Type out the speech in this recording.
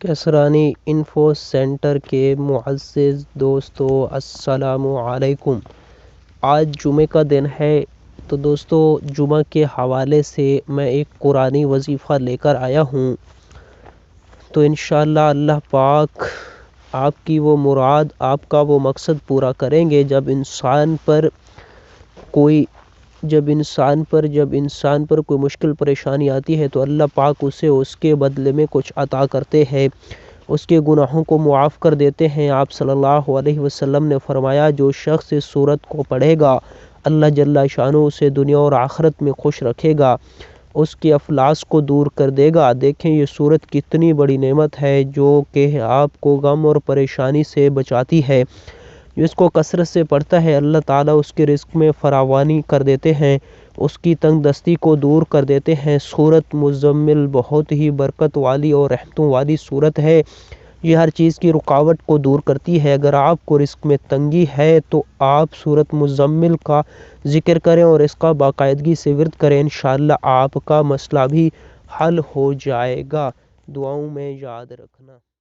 Kasrani info centre کے معزز دوستو السلام علیکم۔ آج جمعے کا دن ہے تو دوستو جمعہ کے حوالے سے میں ایک قرآنی وظیفہ لے کر آیا ہوں، تو انشاءاللہ اللہ پاک آپ کی وہ مراد، آپ کا وہ مقصد پورا کریں گے۔ جب انسان پر کوئی مشکل پریشانی آتی ہے تو اللہ پاک اسے اس کے بدلے میں کچھ عطا کرتے ہیں، اس کے گناہوں کو معاف کر دیتے ہیں۔ آپ صلی اللہ علیہ وسلم نے فرمایا جو شخص اس سورت کو پڑھے گا اللہ جل شانہ اسے دنیا اور آخرت میں خوش رکھے گا، اس کے افلاس کو دور کر دے گا۔ دیکھیں یہ سورت کتنی بڑی نعمت ہے جو کہ آپ کو غم اور پریشانی سے بچاتی ہے۔ جس کو کثرت سے پڑھتا ہے اللہ تعالیٰ اس کے رزق میں فراوانی کر دیتے ہیں، اس کی تنگ دستی کو دور کر دیتے ہیں۔ سورت مزمل بہت ہی برکت والی اور رحمتوں والی سورت ہے، یہ ہر چیز کی رکاوٹ کو دور کرتی ہے۔ اگر آپ کو رزق میں تنگی ہے تو آپ سورت مزمل کا ذکر کریں اور اس کا باقاعدگی سے ورد کریں، انشاءاللہ آپ کا مسئلہ بھی حل ہو جائے گا۔ دعاؤں میں یاد رکھنا۔